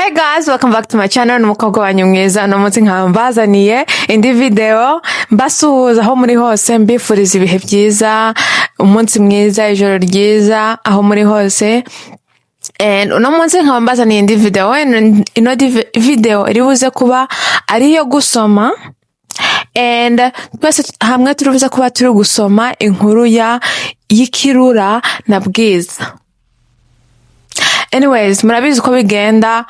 Hi guys, welcome back to my channel. N'umukobwa wanyu mwiza no munsi nkambazaniye indi video mbasuhuza aho muri hose, mbifuriza ibihe byiza, umunsi mwiza, ijoro ryiza aho muri hose. And uno munsi nkambazaniye indi video, ino video iribuze kuba ariyo gusoma, and twese hamwe turibuze kuba turi gusoma inkuru y'ikirura na Bwiza. Anyways, murabizi uko bigenda.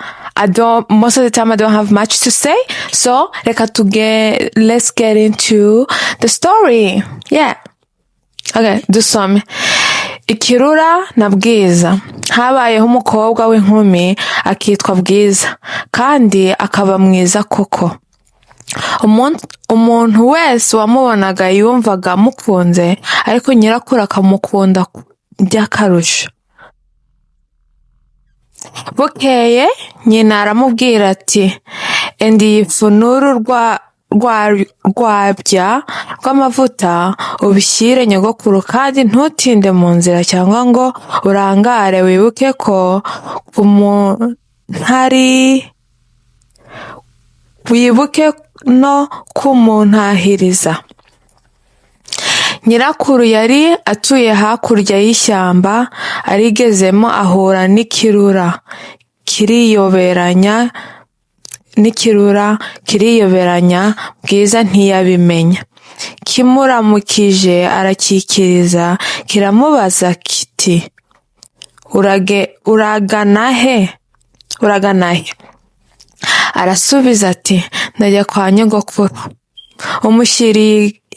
Most of the time I don't have much to say, so let's get into the story. Yeah. Okay, DUSOME. Ikirura na Bwiza. Habayeho umukobwa w'inkumi akitwa Bwiza, kandi akaba mwiza koko. Umuntu wese wamubonaga yumvaga mukunze, ariko nyirakuru akamukunda by'akarusho. Bukeye nyina aramubwira ati, endi ifunuru rwabya rw'amavuta ubishyire nyogokuru, kandi ntutinde mu nzira cyangwa ngo urangare, wibuke ko wibuke no kumuntahiriza. Nyirakuru yari atuye hakurya y'ishyamba, arigezemo ahura n'ikirura kiriyoberanya. Bwiza ntiyabimenya. Kimuramukije arakikiriza, kiramubaza kiti, uragana he? Arasubiza ati, ndajya kwa nyogokuru.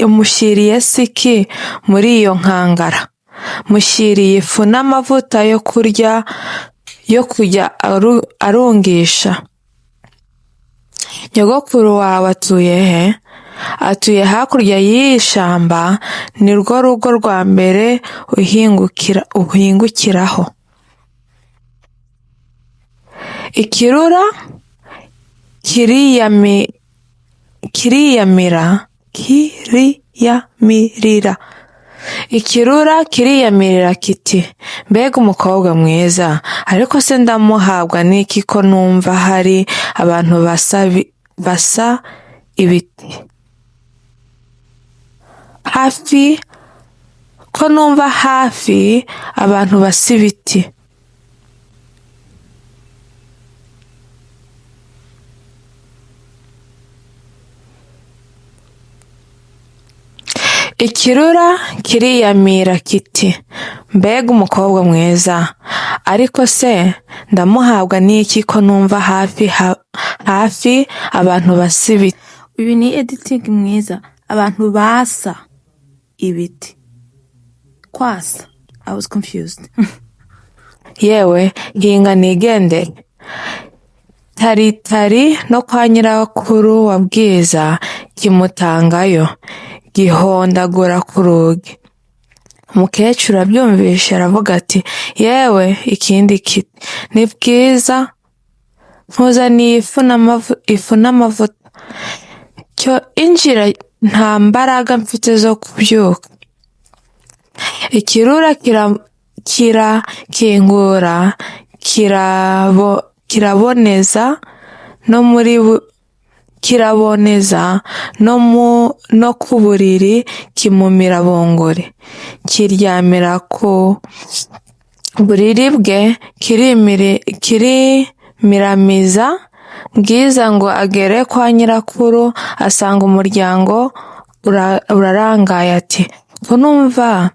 Umushyiriye siki muri iyo nkangara? Mushyiriye ifu n'amavuta yo kujya arungisha. Nyogokuru wawe atuye he? Atuye hakurya y'ishyamba, ni rwo rugo rwa mbere uhingukiraho. Ikirura Ikirura kiriyamirira kiti, mbega umukobwa mwiza, ariko se ndamuhabwa n'iki ko numva hari abantu basa ibiti hafi abantu basa ibiti. Ikirura kiriyamira kiti, mbega umukobwa mwiza, ariko se ndamuhabwa n'iki ko numva hafi abantu basa ibiti. Uyu ni editing mwiza. Abantu basa ibiti. Kwasa. I was confused. Yewe hinga nigende. Tari no kwa nyirakuru wa Bwiza kimutangayo, gihondagura ku rugi. Umukecuru abyumvishe aravuga ati, yewe ikindi kiti, ni Bwiza, nkuzaniye ifu n'amavuta. Cyo injira, nta mbaraga mfite zo kubyuka. Ikirura kirakingura, kiraboneza no ku buriri kimumira bongore. Kiryamira ku buriri bwe, kirimiramiza. Bwiza ngo agere kwa nyirakuru, asanga umuryango urarangaye, ati, ko numva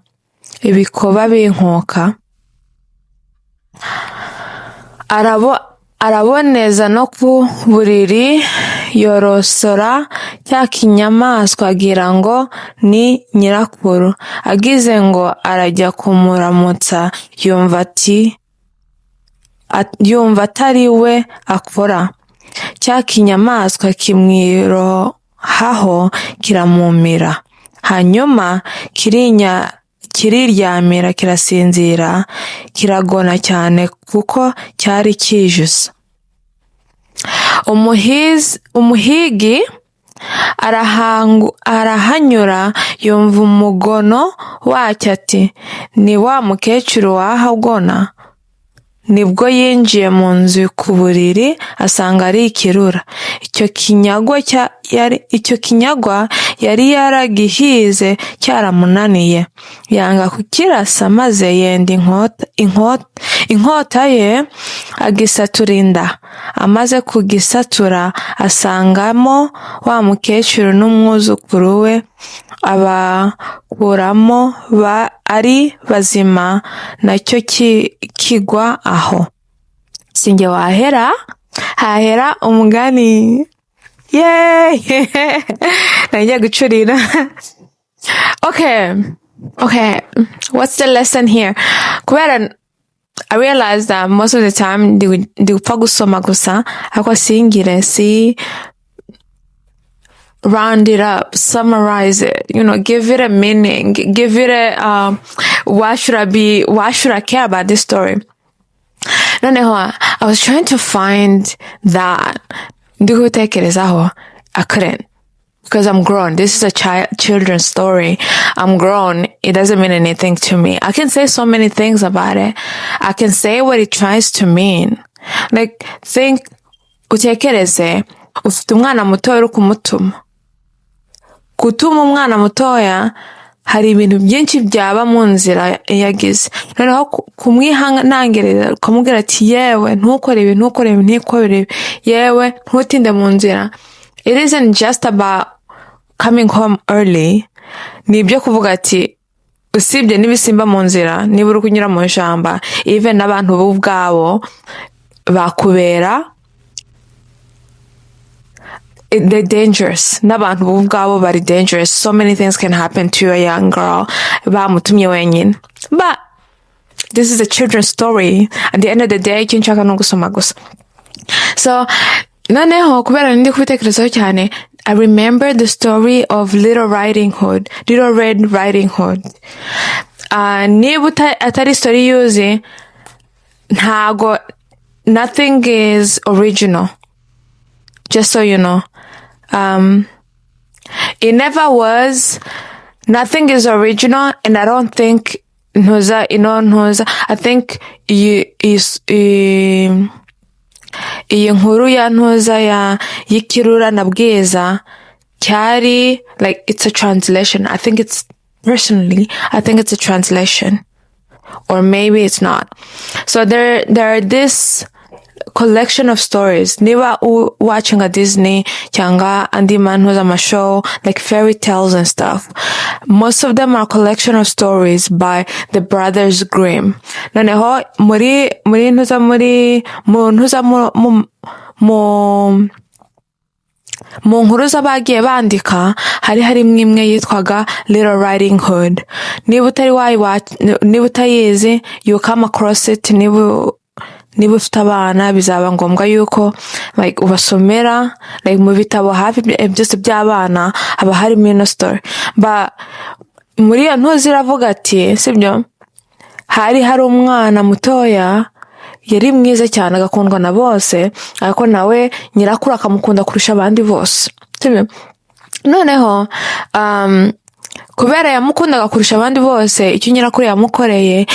ibikoba binkoka. Araboneza no ku buriri, yorosora cya kinyamaswa agira ngo ni nyirakuru. Agize ngo arajya kumuramutsa, yumva atari we akora. Cya kinyamaswa kimwirohaho kiramumira. Hanyuma kiriryamira, kirasinzira, kiragona cyane kuko cyari kijuse. Umuhigi arahanyura, yumva umugono wacyo, ati, ni wa mukecuru wahagona? nibwo yinjiye mu nzu ku buriri asanga ari ikirura. Icyo kinyagwa yari yaragihize cyaramunaniye, yanga kukirasa maze yenda inkota ye agisatura inda. Amaze kugisatura asangamo wa mukecuru n'umwuzukuru we, abakuramo ari bazima, nacyo kigwa aho. Sinjye wahera, hahera umugani. Yay! Nagiye gucurira. Okay. What's the lesson here? Kubera I realized that most of the time ndi gupfa gusoma gusa, ariko singire round it up, summarize it, give it a meaning, give it a why should I care about this story? Noneho I was trying to find that. Ndi gutekerezaho, I couldn't. Because I'm grown. This is a children's story. I'm grown. It doesn't mean anything to me. I can say so many things about it. I can say what it tries to mean. Like, utekereze, ufite umwana mutoya uri kumutuma. Gutuma umwana mutoya, hari ibintu byinshi byaba mu nzira yagize. Noneho kumwihanangiriza, ukamubwira ati yewe, ntukore ibi, yewe, ntutinde mu nzira. It isn't just about coming home early. Ni ibyo kuvuga ati usibye n'ibisimba mu nzira, niba uri kunyura mu ishyamba, even n'abantu bo ubwabo bakubera they're dangerous. N'abantu bo ubwabo bari dangerous. So many things can happen to a young girl. Bamutumye wenyine. But this is a children's story. At the end of the day, icyo nshaka no gusoma gusa. So noneho kubera ndi kubitekerezaho cyane, I remember the story of Little Red Riding Hood. Niba atari story yuzi, ntago, nothing is original. Just so you know. It never was. Nothing is original, and I don't think I think iyi nkuru ya ntuza ya ikirura na Bwiza cyari like it's a translation. I think it's a translation, or maybe it's not. So there are this collection of stories. Niba watching a Disney cyangwa andi mantuza amashow like fairy tales and stuff, most of them are a collection of stories by the brothers Grimm. Noneho mu nkuru z'abagiye bandika harimo imwe yitwaga Little Riding Hood. Niba utayizi, you come across it. Niba ufite abana bizaba ngombwa yuko like ubasomera like mu bitabo hafi byose by'abana haba harimo ino story. But muri iyo ntuzi iravuga ati sibyo, hari umwana mutoya yari mwiza cyane agakundwa na bose, ariko nawe nyirakuru akamukunda kurusha abandi bose, sibyo. Noneho kubera yamukundaga kurusha abandi bose, icyo nyirakuru yamukoreye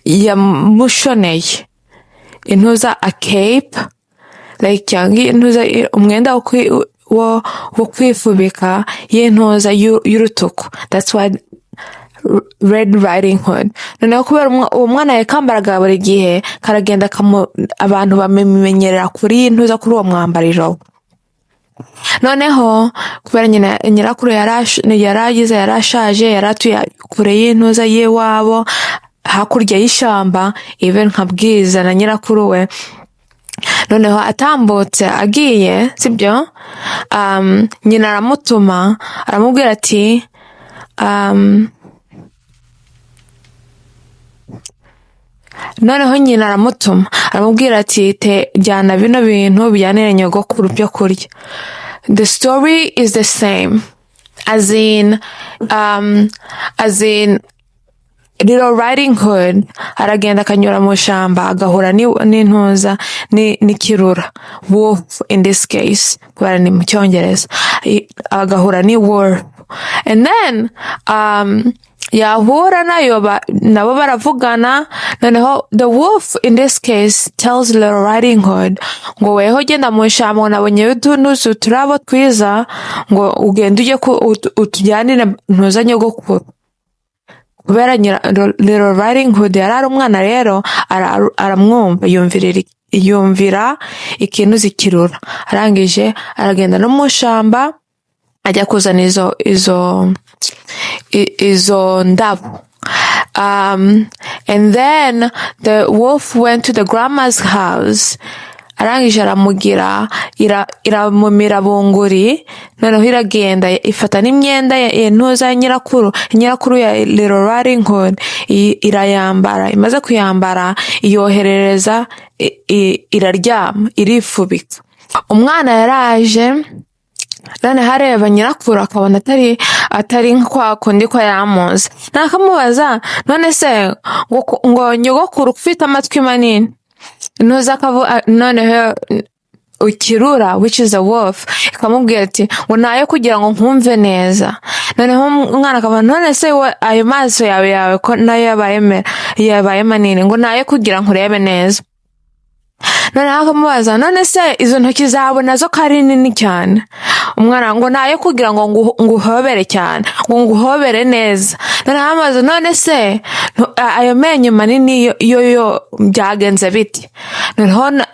yamushoneye intuza a cape, like cyangwa intuza umwenda wo kwifubika y'intuza y'urutuku. That's why Red Riding Hood. Noneho kubera uwo mwana yakambaraga buri gihe, karagenda abantu bamenyerera kuri intuza kuri uwo mwambariro. Noneho kubera nyirakuru yarashaje, yaratuye kure y'intuza y'iwabo hakurya y'ishyamba, even nka Bwiza na nyirakuru we. Noneho atambutse agiye, sibyo, nyina aramutuma, aramubwira ati noneho nyina aramubwira ati jyana bino bintu bijyanire nyogokuru byo kurya. The story is the same, as in Little Riding Hood aragenda akanyura mu shamba agahura n'intuza n'ikirura, wolf in this case kubera ni mu cyongereza, agahura ni wolf. and then yahura nayo nabo baravugana. Noneho the wolf in this case tells Little Riding Hood ngo weho genda mu ishamba ngo nabonye utunuzu turabo twiza ngo ugende ujye utujyanire ntuza nyogokuru. Kubera Little Riding Hood yari ari umwana rero aramwumva yumvira ikintu zikirura. Arangije aragenda no mu shamba ajya kuzana izo ndabo. And then the wolf went to the grandma's house. Arangije aramugira iramumira bunguri. Noneho iragenda ifata n'imyenda yentuza nyirakuru ya Little Riding Hood irayambara. Imaze kuyambara iyoherereza iraryama irifubika. Umwana yaraje none hareba nyirakuru akabona atari kwa kundi ko yamuzi. Nakamubaza none se ngo nyogokuru ufite amatwi manini ntuza noneho ikirura which is a wolf ikamubwira ati ngo nayo kugira ngo nkumve neza. Noneho umwana akabona none se ayo maso yawe ko nayo yabaye manini ngo nayo kugira nkurebe neza. Noneho akamubaza none se izo ntoki zawe nazo ko ari nini cyane. Umwana ngo nayo kugira ngo nguhobere cyane ngo nguhobere neza. Noneho amaze none se ayo menyo manini yo byagenze biti. Noneho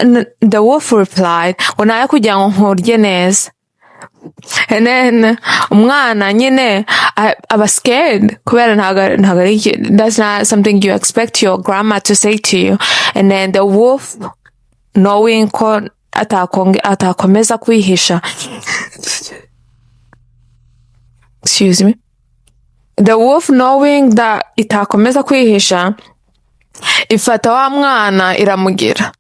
the wolf replied ngo nayo kugira ngo nkurye neza. And then umwana nyine aba scared kubera ntago that's not something you expect your grandma to say to you. And then the wolf knowing ko atakomeza kwihisha. Excuse me. The wolf knowing that itakomeza kwihisha ifata wa mwana iramugira.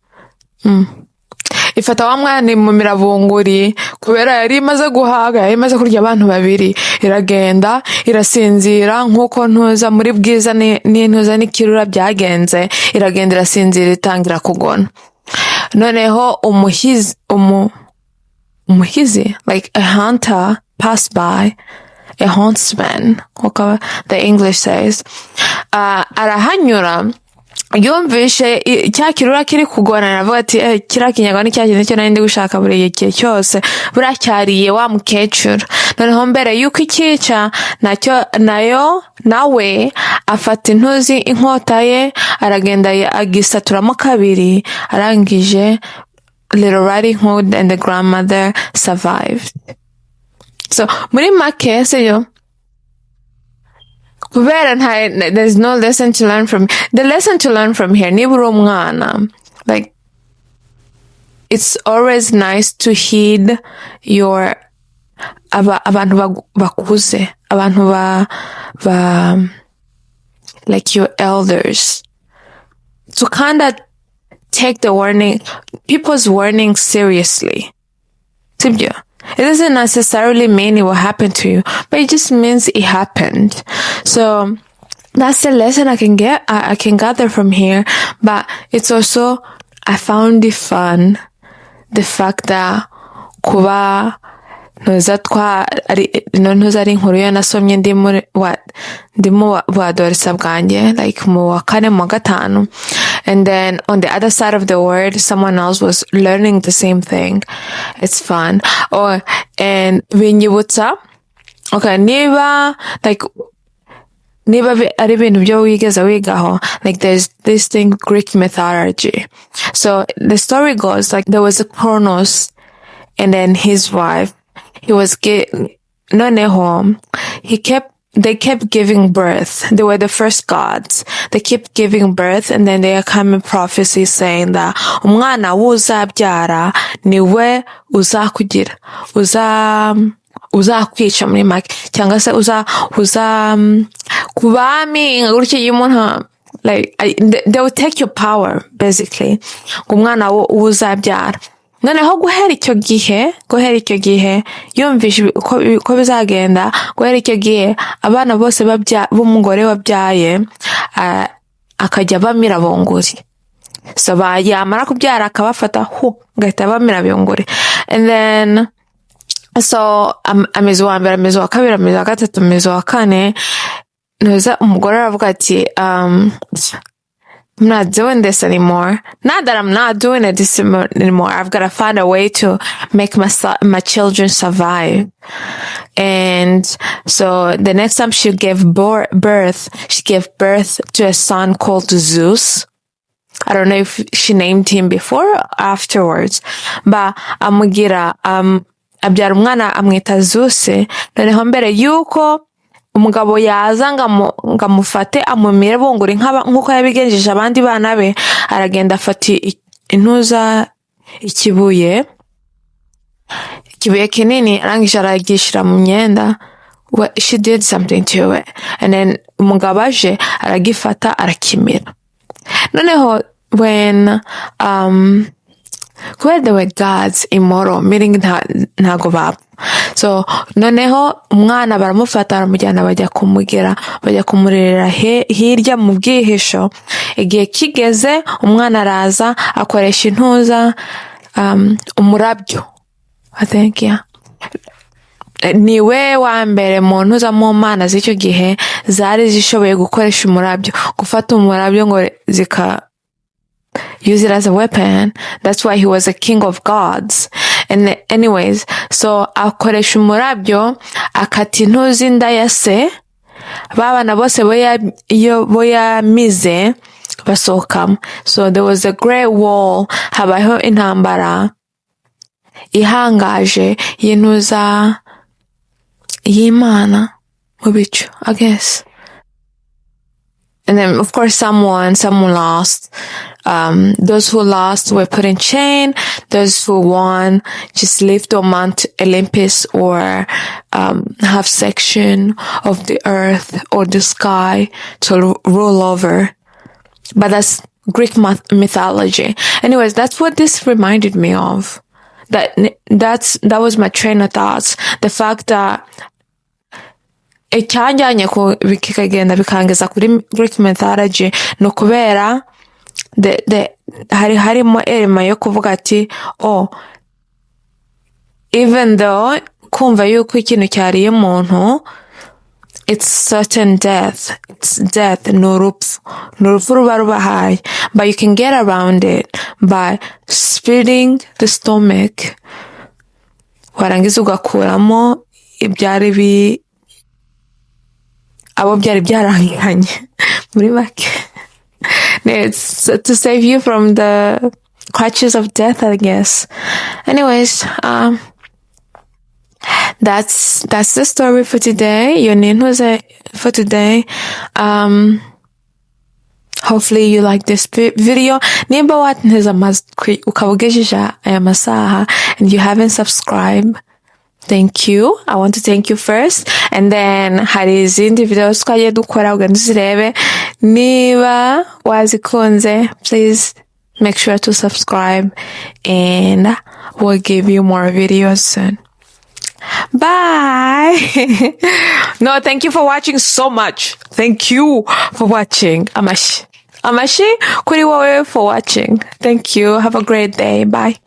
Ifata wa mwana imumira bunguri kubera yari imaze guhaga, yari imaze kurya abantu babiri. Iragenda irasinzira nkuko ntuza muri Bwiza n'intuza n'ikirura byagenze. Iragenda irasinzira itangira kugona. Noneho umuhizi like a hunter passed by, a huntsman the English says. Arahanyura yumvishe cya kirura kiri kugona aravuga ati kira kinyarwanda cya kintu cyo nari gushaka buri gihe cyose buracyariye wa mukecuru. Noneho mbere yuko ikica nawe afata intuzi inkota ye aragenda agisaturamo kabiri. Arangije Little Riding Hood and the grandmother survived. So muri make seyo kubera there's no lesson to learn from. The lesson to learn from here niba uri umwana, like it's always nice to heed your abantu bakuze, abantu like your elders, to kind of take the people's warning seriously. Sibyo? It doesn't necessarily mean it will happen to you, but it just means it happened. So that's the lesson I can gather from here. But it's also, I found it fun, the fact that kuba ntuza ari inkuru yo nasomye ndimo bwadoresa bwanjye like mu wa kane mu wa gatanu, and then on the other side of the world someone else was learning the same thing. It's fun. And binyibutsa niba ari ibintu byo wigeze wigaho, like there's this thing Greek mythology. So the story goes like there was a Kronos and then his wife. They kept giving birth. They were the first gods. They kept giving birth, and then there came a prophecy saying that umwana wuzabyara niwe uzakugira, uzakwica muri make, cyangwa se kubami gutyo y'umuntu, like they will take your power basically. Umwana wuzabyara. Noneho guhera icyo gihe yumvishe uko bizagenda. Guhera icyo gihe abana bose b'umugore wabyaye akajya bamira bunguri. So yamara kubyara akabafata gahita bamira bunguri. And then so amezi wa mbere, amezi wa kabiri, amezi wa gatatu, amezi wa kane, nuza umugore aravuga ati I'm not doing this anymore. Not that I'm not doing it anymore. I've got to find a way to make my children survive. And so the next time she gave birth, she gave birth to a son called Zeus. I don't know if she named him before or afterwards, but amugira abyara umwana amwita Zeus. Noneho mbere yuko umugabo yaza ngamufate amumire bongura nk'uko yabigenjeje abandi bana be, aragenda afata ikibuye kinini arangije aragishira mu myenda. She did something to it, and then umugabo aje aragifata arakimira. Noneho when kubera they were gods, immortal, meaning ntago bapfa. So noneho umwana baramufata baramujyana bajya kumurerera hirya mu bwihisho. Igihe kigeze umwana araza akoresha umurabyo, I think, yeah. Niwe wa mbere mu mu mana z'icyo gihe zari zishoboye gukoresha umurabyo, gufata umurabyo ngo use it as a weapon. That's why he was a king of gods. And anyways, so akoresha umurabyo akata inda ya se, babana bose bo yamize basohokamo. So there was a great war, habaho intambara ihangaje y'Imana mu bicu, I guess. And then, of course, someone lost. Those who lost were put in chain. Those who won just lived on Mount Olympus or have section of the earth or the sky to rule over. But that's Greek mythology. Anyways, that's what this reminded me of. That was my train of thoughts. The fact that icyanjyanye bikagenda bikangeza kuri Greek mythology no kubera harimo elema yo kuvuga ati even though kumva yuko ikintu cyariye umuntu, it's certain death, it's death, n'urupfu ruba rubahaye, but you can get around it by splitting the stomach, warangiza ugakuramo ibyari abo byari byaranganye muri make. It's to save you from the clutches of death, I guess. Anyways, that's the story for today. Your name was for today. Hopefully you like this video. Nimba watnteze amatwi ukaba ugejeje aya masaha and you haven't subscribed, thank you. I want to thank you first. And then hari izindi videos twagiye dukora ugenda uzirebe. Niba wazikunze, please make sure to subscribe and we'll give you more videos soon. Bye. No, thank you for watching so much. Thank you for watching. Amashi kuri wowe for watching. Thank you. Have a great day. Bye.